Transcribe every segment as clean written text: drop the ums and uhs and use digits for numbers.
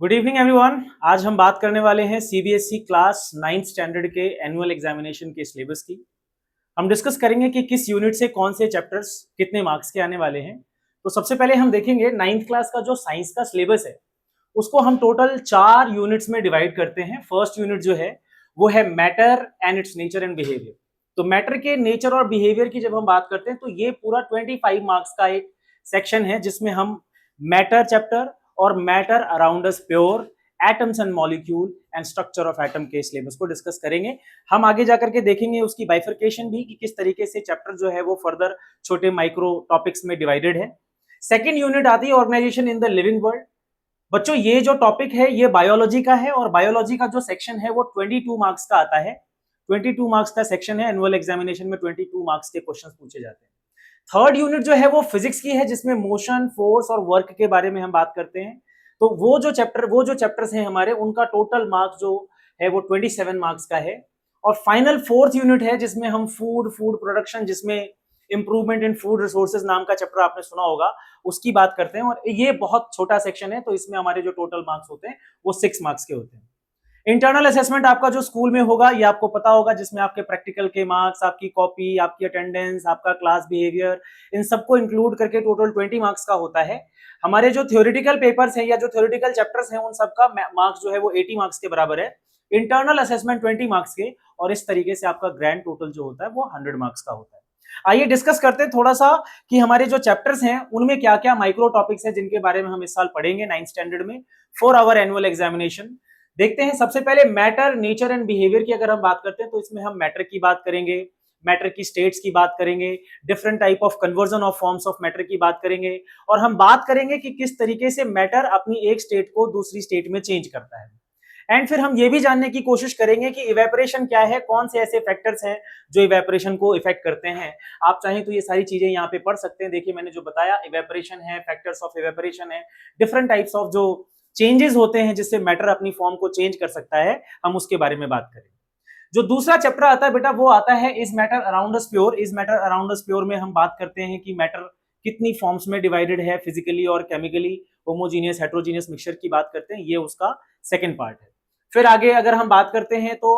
Good evening everyone. आज हम बात करने वाले हैं सीबीएसई क्लास 9th स्टैंडर्ड के एनुअल एग्जामिनेशन के सिलेबस की। हम डिस्कस करेंगे कि किस यूनिट से कौन से चैप्टर्स कितने मार्क्स के आने वाले हैं। तो सबसे पहले हम देखेंगे 9th क्लास का जो साइंस का सिलेबस है उसको हम टोटल 4 यूनिट्स में डिवाइड करते हैं। फर्स्ट यूनिट जो है वो है matter and it's nature and behaviour. तो मैटर के नेचर और बिहेवियर की जब हम बात करते हैं तो ये पूरा 25 मार्क्स का एक सेक्शन है जिसमें हम मैटर चैप्टर और matter around us pure, atoms and molecule and structure of atom के सिलेबस को डिस्कस करेंगे। हम आगे जाकर के देखेंगे उसकी बाइफर्केशन भी कि किस तरीके से चैप्टर जो है वो फर्दर छोटे माइक्रो टॉपिक्स में डिवाइडेड है। सेकेंड यूनिट आती है organisation in the living world. बच्चों ये जो टॉपिक है ये बायोलॉजी का है और बायोलॉजी का जो सेक्शन है वो 22 मार्क्स का आता है। 22 मार्क्स का सेक्शन है। एनुअल एग्जामिनेशन में 22 मार्क्स के क्वेश्चंस पूछे जाते हैं। थर्ड यूनिट जो है वो फिजिक्स की है जिसमें मोशन, फोर्स और वर्क के बारे में हम बात करते हैं। तो वो जो चैप्टर्स हैं हमारे उनका टोटल मार्क्स जो है वो 27 मार्क्स का है। और फाइनल फोर्थ यूनिट है जिसमें हम फूड प्रोडक्शन, जिसमें इंप्रूवमेंट इन फूड रिसोर्सेज नाम का चैप्टर आपने सुना होगा, उसकी बात करते हैं। और ये बहुत छोटा सेक्शन है तो इसमें हमारे जो टोटल मार्क्स होते हैं वो 6 मार्क्स के होते हैं। इंटरनल असेसमेंट आपका जो स्कूल में होगा ये आपको पता होगा, जिसमें आपके प्रैक्टिकल के मार्क्स, आपकी कॉपी, आपकी अटेंडेंस, आपका क्लास बिहेवियर, इन सबको इंक्लूड करके टोटल 20 मार्क्स का होता है। हमारे जो थ्योरेटिकल पेपर्स हैं या जो थ्योरेटिकल चैप्टर्स हैं उन सबका मार्क्स जो है वो 80 मार्क्स के बराबर है। इंटरनल असेसमेंट 20 मार्क्स के, और इस तरीके से आपका ग्रैंड टोटल जो होता है वो 100 मार्क्स का होता है। आइए डिस्कस करते हैं थोड़ा सा कि हमारे जो चैप्टर्स हैं उनमें क्या क्या माइक्रो टॉपिक्स हैं जिनके बारे में हम इस साल पढ़ेंगे 9th स्टैंडर्ड में फॉर आवर एनुअल एग्जामिनेशन। देखते हैं सबसे पहले मैटर, नेचर एंड बिहेवियर की अगर हम बात करते हैं तो इसमें हम मैटर की बात करेंगे, मैटर की स्टेट्स की बात करेंगे, different type of conversion of forms of matter की बात करेंगे, और हम बात करेंगे कि किस तरीके से मैटर अपनी एक स्टेट को दूसरी स्टेट में चेंज करता है। एंड फिर हम ये भी जानने की कोशिश करेंगे कि इवेपोरेशन क्या है, कौन से ऐसे फैक्टर्स हैं जो इवेपोरेशन को इफेक्ट करते हैं। आप चाहें तो ये सारी चीजें यहाँ पे पढ़ सकते हैं। देखिए मैंने जो बताया, इवेपोरेशन है, फैक्टर्स ऑफ इवेपोरेशन है, डिफरेंट टाइप्स ऑफ जो चेंजेस होते हैं जिससे मैटर अपनी फॉर्म को चेंज कर सकता है, हम उसके बारे में बात करेंगे। जो दूसरा चैप्टर आता है बेटा वो आता है is matter around us pure. Is matter around us pure में हम बात करते हैं कि मैटर कितनी फॉर्म्स में डिवाइडेड है, फिजिकली और केमिकली, होमोजीनियस, हेट्रोजीनियस मिक्सचर की बात करते हैं। ये उसका सेकंड पार्ट है। फिर आगे अगर हम बात करते हैं तो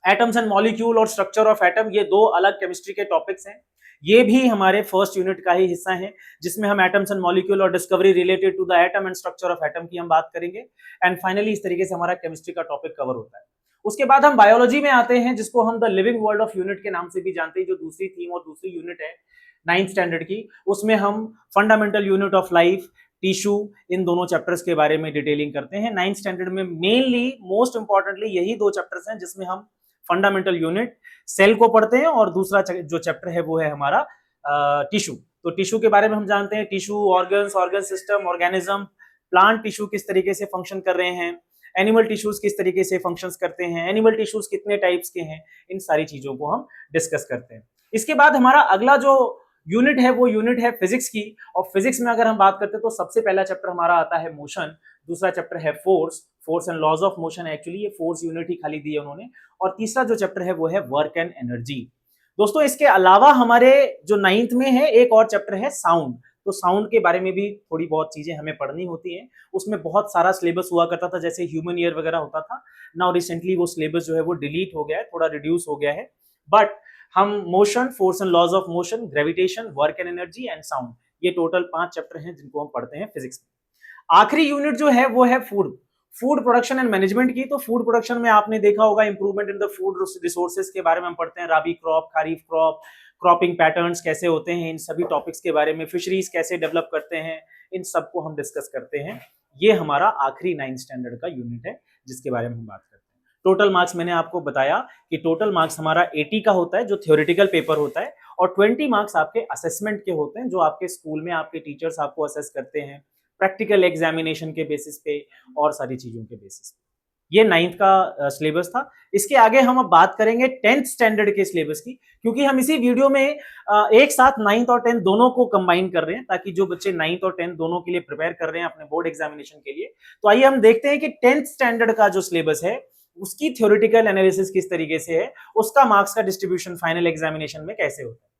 एटम्स एंड मॉलिक्यूल और स्ट्रक्चर ऑफ एटम, ये दो अलग केमिस्ट्री के टॉपिक्स हैं। ये भी हमारे फर्स्ट यूनिट का ही हिस्सा है जिसमें हम एटम्स एंड मॉलिक्यूल और discovery related to the atom and structure of atom की हम बात करेंगे। एंड फाइनली इस तरीके से हमारा केमिस्ट्री का टॉपिक कवर होता है। उसके बाद हम बायोलॉजी में आते हैं जिसको हम the living world of unit के नाम से भी जानते हैं। जो दूसरी थीम और दूसरी यूनिट है 9th स्टैंडर्ड की, उसमें हम fundamental unit of life, tissue, इन दोनों चैप्टर्स के बारे में डिटेलिंग करते हैं। 9th स्टैंडर्ड में मेनली मोस्ट इंपॉर्टेंटली यही दो चैप्टर्स हैं जिसमें हम फंडामेंटल यूनिट सेल को पढ़ते हैं और दूसरा जो चैप्टर है वो है हमारा टिश्यू। तो टिश्यू के बारे में हम जानते हैं tissue, organs, organ system, organism, plant tissue किस तरीके से फंक्शन कर रहे हैं, एनिमल टिश्यूज किस तरीके से फंक्शंस करते हैं, एनिमल टिश्यूज कितने टाइप्स के हैं, इन सारी चीजों को हम डिस्कस करते हैं। इसके बाद हमारा अगला जो यूनिट है वो यूनिट है फिजिक्स की। और फिजिक्स में अगर हम बात करते हैं तो सबसे पहला चैप्टर हमारा आता है मोशन, दूसरा चैप्टर है force and laws of motion. Actually ये फोर्स यूनिट ही खाली दी है उन्होंने। और तीसरा जो चैप्टर है वो है वर्क एंड एनर्जी। दोस्तों इसके अलावा हमारे जो 9th में है एक और चैप्टर है साउंड। तो साउंड के बारे में भी थोड़ी बहुत चीजें हमें पढ़नी होती हैं। उसमें बहुत सारा सिलेबस हुआ करता था, जैसे ह्यूमन ईयर वगैरह होता था। नाउ रिसेंटली वो सिलेबस जो है वो डिलीट हो गया है, थोड़ा रिड्यूस हो गया है। बट हम motion, force and laws of motion, gravitation, work and energy and sound, ये टोटल 5 चैप्टर हैं जिनको हम पढ़ते हैं फिजिक्स में। आखिरी यूनिट जो है वो है फूड प्रोडक्शन एंड मैनेजमेंट की। तो फूड प्रोडक्शन में आपने देखा होगा improvement in the food resources के बारे में हम पढ़ते हैं। राबी क्रॉप, खरीफ क्रॉप, क्रॉपिंग पैटर्न्स कैसे होते हैं, इन सभी टॉपिक्स के बारे में, फिशरीज कैसे डेवलप करते हैं, इन सबको हम डिस्कस करते हैं। ये हमारा आखिरी 9th स्टैंडर्ड का यूनिट है जिसके बारे में हम बात करते हैं। टोटल मार्क्स मैंने आपको बताया कि टोटल मार्क्स हमारा 80 का होता है जो थ्योरेटिकल पेपर होता है, और 20 मार्क्स आपके असेसमेंट के होते हैं जो आपके स्कूल में आपके टीचर्स आपको असेस करते हैं प्रैक्टिकल एग्जामिनेशन के बेसिस पे और सारी चीजों के बेसिस पे। ये 9th का सिलेबस था। इसके आगे हम अब बात करेंगे 10th स्टैंडर्ड के सिलेबस की, क्योंकि हम इसी वीडियो में एक साथ 9th और 10th दोनों को कंबाइन कर रहे हैं ताकि जो बच्चे 9th और 10th दोनों के लिए प्रिपेयर कर रहे हैं अपने बोर्ड एग्जामिनेशन के लिए, तो आइए हम देखते हैं कि 10th स्टैंडर्ड का जो सिलेबस है उसकी थ्योरेटिकल एनालिसिस किस तरीके से है, उसका मार्क्स का डिस्ट्रीब्यूशन फाइनल एग्जामिनेशन में कैसे होता है।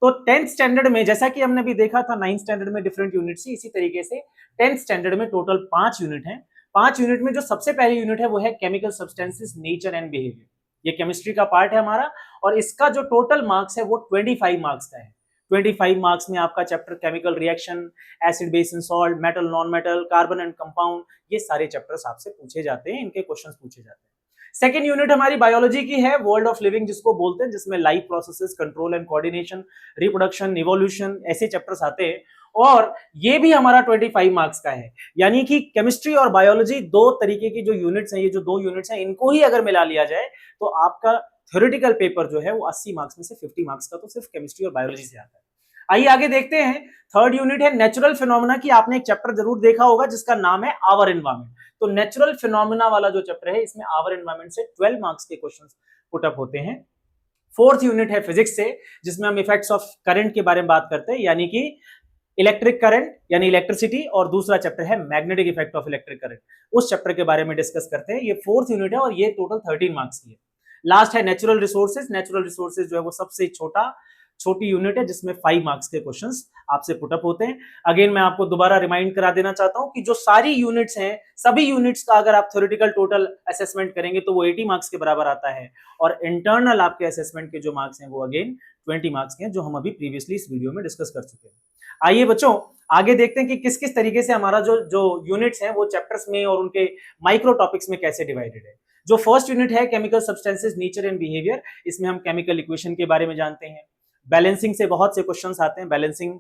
तो 10th स्टैंडर्ड में जैसा कि हमने भी देखा था 9th स्टैंडर्ड में डिफरेंट यूनिट थी, इसी तरीके से 10th स्टैंडर्ड में टोटल 5 यूनिट हैं। 5 यूनिट में जो सबसे पहली यूनिट है वो है chemical substances, nature and behaviour. ये केमिस्ट्री का पार्ट है हमारा, और इसका जो टोटल मार्क्स है वो 25 मार्क्स का है। 25 मार्क्स में आपका chapter chemical reaction, acid base and salt, metal non metal, carbon and compound, ये सारे चैप्टर्स आपसे पूछे जाते हैं, इनके क्वेश्चंस पूछे जाते हैं। सेकेंड यूनिट हमारी बायोलॉजी की है, वर्ल्ड ऑफ लिविंग जिसको बोलते हैं, जिसमें life processes, control and coordination, reproduction, evolution, ऐसे चैप्टर्स आते हैं, और ये भी हमारा 25 मार्क्स का है। यानी कि केमिस्ट्री और बायोलॉजी दो तरीके की जो यूनिट्स हैं, ये जो 2 यूनिट्स हैं, इनको ही अगर मिला लिया जाए तो आपका थ्योरेटिकल पेपर जो है वो 80 मार्क्स में से 50 मार्क्स का तो सिर्फ केमिस्ट्री और बायोलॉजी से आता है। आइए आगे देखते हैं। थर्ड यूनिट है नेचुरल फिनोमेना की। आपने एक चैप्टर जरूर देखा होगा जिसका नाम है आवर एनवायरमेंट। तो नेचुरल फिनोमेना वाला जो चैप्टर है, इसमें आवर एनवायरमेंट से 12 मार्क्स के क्वेश्चंस पुट अप होते हैं। फोर्थ यूनिट है फिजिक्स से, जिसमें हम इफेक्ट्स ऑफ करंट के बारे में बात करते हैं, यानी कि इलेक्ट्रिक करंट यानी इलेक्ट्रिसिटी, और दूसरा चैप्टर है magnetic effect of electric current, उस चैप्टर के बारे में डिस्कस करते हैं। ये फोर्थ यूनिट है और ये टोटल 13 मार्क्स की है। लास्ट है नेचुरल रिसोर्सेज। नेचुरल रिसोर्सेज जो है वो सबसे छोटी यूनिट है, जिसमें 5 मार्क्स के क्वेश्चंस आपसे पुटअप होते हैं। अगेन मैं आपको दोबारा रिमाइंड करा देना चाहता हूं कि जो सारी यूनिट्स हैं, सभी यूनिट्स का अगर आप थ्योरेटिकल टोटल असेसमेंट करेंगे तो वो 80 मार्क्स के बराबर आता है, और इंटरनल आपके असेसमेंट के जो मार्क्स हैं वो अगेन 20 मार्क्स के हैं, जो हम अभी प्रीवियसली इस वीडियो में डिस्कस कर चुके हैं। आइए बच्चों आगे देखते हैं कि किस किस तरीके से हमारा जो यूनिट्स हैं वो चैप्टर्स में और उनके माइक्रो टॉपिक्स में कैसे डिवाइडेड है। जो फर्स्ट यूनिट है chemical substances, nature and behaviour, इसमें हम केमिकल इक्वेशन के बारे में जानते हैं। बैलेंसिंग से बहुत से क्वेश्चंस आते हैं, बैलेंसिंग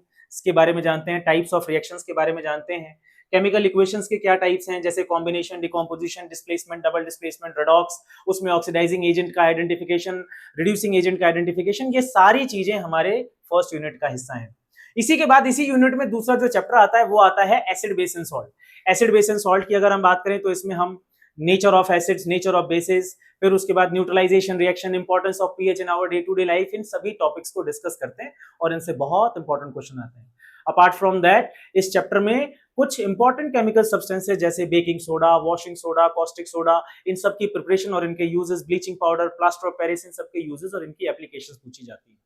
के बारे में जानते हैं। टाइप्स ऑफ रिएक्शंस के बारे में जानते हैं। केमिकल इक्वेशंस के क्या टाइप्स हैं, जैसे combination, decomposition, displacement, double displacement, redox, उसमें ऑक्सीडाइजिंग एजेंट का आइडेंटिफिकेशन, रिड्यूसिंग एजेंट का आइडेंटिफिकेशन, ये सारी चीजें हमारे फर्स्ट यूनिट का हिस्सा है। इसी के बाद इसी यूनिट में दूसरा जो चैप्टर आता है वो आता है acid base and salt. Acid base and salt की अगर हम बात करें तो इसमें हम nature of acids, nature of bases, फिर उसके बाद neutralisation reaction, importance of pH in our day to day life, इन सभी टॉपिक्स को डिस्कस करते हैं और इनसे बहुत इंपॉर्टेंट क्वेश्चन आते हैं। अपार्ट फ्रॉम दैट इस चैप्टर में कुछ इंपॉर्टेंट केमिकल सब्सटेंसेस जैसे baking soda, washing soda, caustic soda, इन सब की प्रिपरेशन और इनके uses, bleaching powder, plaster of Paris, इन सब के यूजेस और इनकी एप्लीकेशंस पूछी जाती है।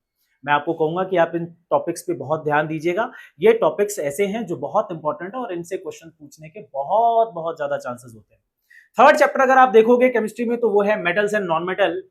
मैं आपको कहूंगा कि आप इन टॉपिक्स पे बहुत ध्यान दीजिएगा। ये टॉपिक्स ऐसे हैं जो बहुत इंपॉर्टेंट है और इनसे क्वेश्चन पूछने के बहुत बहुत ज्यादा चांसेस होते हैं। थर्ड चैप्टर अगर आप देखोगे केमिस्ट्री में तो वो है मेटल्स एंड नॉन मेटल।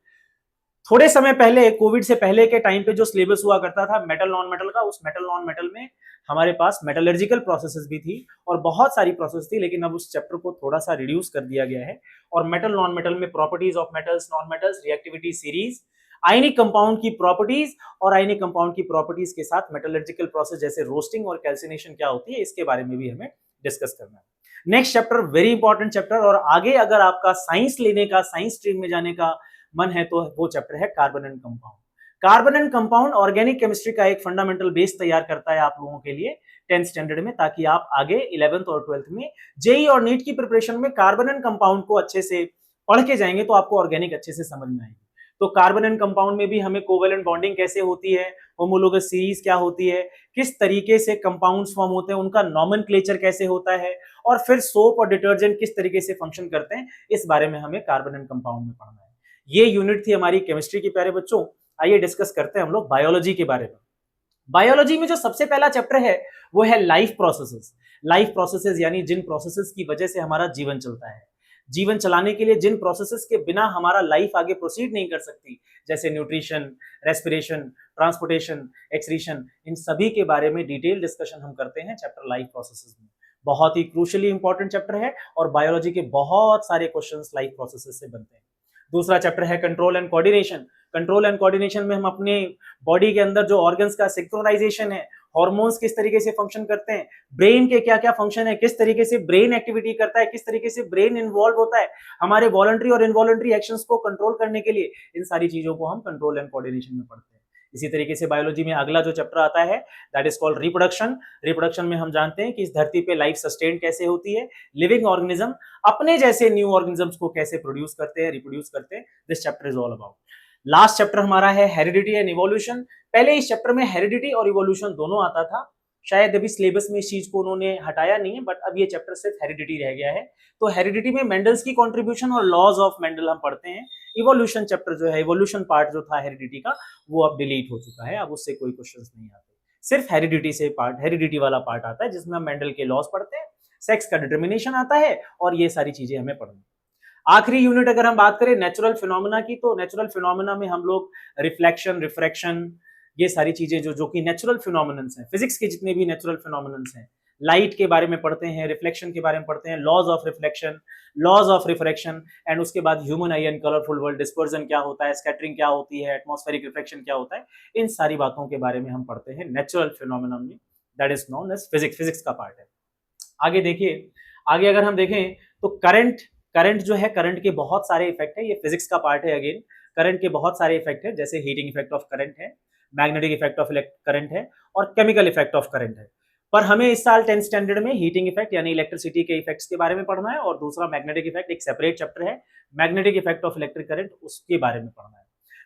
थोड़े समय पहले, कोविड से पहले के टाइम पे जो सिलेबस हुआ करता था मेटल नॉन मेटल का, उस मेटल नॉन मेटल में हमारे पास मेटलर्जिकल प्रोसेसेस भी थी और बहुत सारी प्रोसेस थी, लेकिन अब उस चैप्टर को थोड़ा सा रिड्यूस कर दिया गया है और मेटल नॉन मेटल में properties of metals, non metals, reactivity series, ionic compound की प्रॉपर्टीज और आयनिक कंपाउंड की प्रॉपर्टीज के साथ मेटलर्जिकल प्रोसेस जैसे रोस्टिंग और कैल्सिनेशन क्या होती है, इसके बारे में भी हमें डिस्कस करना है। Next chapter very important chapter, और आगे अगर आपका साइंस लेने का, साइंस स्ट्रीम में जाने का मन है तो वो चैप्टर है carbon and compound. Carbon and compound organic chemistry का एक फंडामेंटल बेस तैयार करता है आप लोगों के लिए 10th स्टैंडर्ड में, ताकि आप आगे 11th और 12th में जेई और नीट की प्रिपरेशन में कार्बन एंड कंपाउंड को अच्छे से पढ़ के जाएंगे तो आपको ऑर्गेनिक अच्छे से समझ में आएगी। तो कार्बन एंड कंपाउंड में भी हमें कोवेलेंट बॉन्डिंग कैसे होती है, होमोलोगस सीरीज क्या होती है, किस तरीके से कंपाउंड्स फॉर्म होते हैं, उनका नॉमेनक्लेचर कैसे होता है, और फिर सोप और डिटर्जेंट किस तरीके से फंक्शन करते हैं, इस बारे में हमें कार्बन एंड कंपाउंड में पढ़ना है। ये यूनिट थी हमारी केमिस्ट्री की प्यारे बच्चों। आइए डिस्कस करते हैं हम लोग बायोलॉजी के बारे में। बायोलॉजी में जो सबसे पहला चैप्टर है वो है लाइफ प्रोसेसेस। लाइफ प्रोसेसेस यानी जिन प्रोसेसेस की वजह से हमारा जीवन चलता है, जीवन चलाने के लिए जिन प्रोसेसेस के बिना हमारा लाइफ आगे प्रोसीड नहीं कर सकती, जैसे न्यूट्रिशन, रेस्पिरेशन, ट्रांसपोर्टेशन, एक्सक्रीशन, इन सभी के बारे में डिटेल डिस्कशन हम करते हैं चैप्टर लाइफ प्रोसेसेस में। बहुत ही क्रूशियली इंपॉर्टेंट चैप्टर है और बायोलॉजी के बहुत सारे क्वेश्चंस लाइफ प्रोसेसेस से बनते हैं। दूसरा चैप्टर है control and coordination. Control and coordination में हम अपने बॉडी के अंदर जो ऑर्गन्स का सिंक्रोनाइजेशन है, हार्मोन्स किस तरीके से फंक्शन करते हैं, ब्रेन के क्या क्या फंक्शन है, किस तरीके से ब्रेन एक्टिविटी करता है, किस तरीके से ब्रेन इन्वॉल्व होता है हमारे वॉलंटरी और इनवॉलंटरी एक्शंस को कंट्रोल करने के लिए, इन सारी चीजों को हम कंट्रोल एंड कोऑर्डिनेशन में पढ़ते हैं। इसी तरीके से बायोलॉजी में अगला जो चैप्टर आता है that is called reproduction. Reproduction में हम जानते हैं कि इस धरती पे लाइफ सस्टेन कैसे होती है, लिविंग ऑर्गेनिज्म अपने जैसे न्यू ऑर्गेनिजम्स को कैसे प्रोड्यूस करते हैं, रिप्रोड्यूस करते हैं। This chapter is all about. Last chapter हमारा है हेरिडिटी एंड इवोल्यूशन। पहले इस चैप्टर में हेरिडिटी और इवोल्यूशन दोनों आता था, शायद अभी सिलेबस में इस चीज को उन्होंने हटाया नहीं है, बट अब ये चैप्टर सिर्फ हेरिडिटी रह गया है। तो हेरिडिटी में मेंडल्स की कंट्रीब्यूशन और लॉज ऑफ मेंडल हम पढ़ते हैं। इवोल्यूशन चैप्टर जो है, इवोल्यूशन पार्ट जो था हेरिडिटी का, वो अब डिलीट हो चुका है, अब उससे कोई क्वेश्चंस नहीं आते। सिर्फ हेरिडिटी से पार्ट, हेरिडिटी वाला पार्ट आता है जिसमें हम मेंडल के लॉज पढ़ते हैं, सेक्स का डिटर्मिनेशन आता है, और ये सारी चीजें हमें पढ़नी। आखिरी यूनिट अगर हम बात करें नेचुरल फिनोमेना की, तो नेचुरल फिनोमेना में हम लोग रिफ्लेक्शन, रिफ्रैक्शन, ये सारी चीजें जो कि नेचुरल फिनोमिनन्स हैं, फिजिक्स के जितने भी नेचुरल फिनोमिनन्स हैं, लाइट के बारे में पढ़ते हैं, रिफ्लेक्शन के बारे में पढ़ते हैं, laws of reflection, laws of refraction, and उसके बाद human eye and colourful world, dispersion क्या होता है, स्कैटरिंग क्या होती है, एटमॉस्फेरिक रिफ्लेक्शन क्या होता है, इन सारी बातों के बारे में हम पढ़ते हैं नेचुरल फिनोमिना में, that is known as physics, physics का पार्ट है। आगे देखिए, आगे अगर हम देखें तो करंट, करंट जो है, करंट के बहुत सारे इफेक्ट है, ये फिजिक्स का पार्ट है। अगेन करंट के बहुत सारे इफेक्ट है, जैसे हीटिंग इफेक्ट ऑफ करंट है, मैग्नेटिक इफेक्ट ऑफ करंट है, और केमिकल इफेक्ट ऑफ करंट है। पर हमें इस साल 10th स्टैंडर्ड में हीटिंग इफेक्ट यानी इलेक्ट्रिसिटी के इफेक्ट्स के बारे में पढ़ना है, और दूसरा मैग्नेटिक इफेक्ट, एक सेपरेट चैप्टर है, magnetic effect of electric current, उसके बारे में पढ़ना है।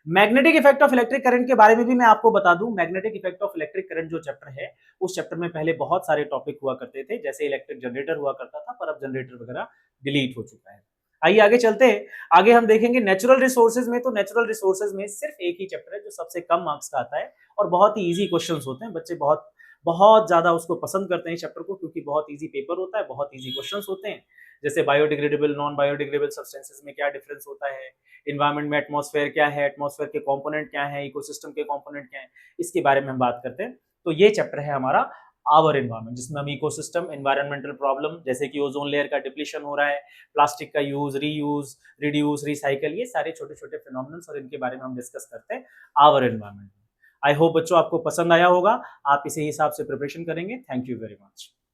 Magnetic effect of electric current के बारे में भी मैं आपको बता दूं, magnetic effect of electric current जो चैप्टर है, उस चैप्टर में पहले बहुत सारे टॉपिक हुआ करते थे, जैसे इलेक्ट्रिक जनरेटर हुआ करता था, पर अब जनरेटर वगैरह डिलीट हो चुका है। आइए आगे चलते हैं, आगे हम देखेंगे नेचुरल रिसोर्सेज में। तो नेचुरल रिसोर्सेज में सिर्फ एक ही चैप्टर है जो सबसे कम मार्क्स का आता है, और बहुत ही इजी क्वेश्चंस होते हैं, बच्चे बहुत बहुत ज्यादा उसको पसंद करते हैं चैप्टर को, क्योंकि बहुत इजी पेपर होता है, बहुत इजी क्वेश्चंस होते हैं। जैसे बायोडिग्रेडेबल, नॉन बायोडिग्रेडेबल सब्सटेंसेस में क्या डिफरेंस होता है, इन्वायरमेंट में एटमॉस्फेयर क्या है, एटमॉस्फेयर के कंपोनेंट क्या है, इकोसिस्टम के कंपोनेंट क्या है, इसके बारे में हम बात करते हैं। तो ये चैप्टर है हमारा आवर एनवायरमेंट, जिसमें हम इकोसिस्टम, एनवायरमेंटल प्रॉब्लम, जैसे कि ओजोन लेयर का डिप्लीशन हो रहा है, प्लास्टिक का यूज, रीयूज, रिड्यूस, रिसाइकल, ये सारे छोटे छोटे फिनोमिनन्स और इनके बारे में हम डिस्कस करते हैं आवर एनवायरमेंट। आई होप बच्चों आपको पसंद आया होगा, आप इसी हिसाब से प्रिपरेशन करेंगे। Thank you very much.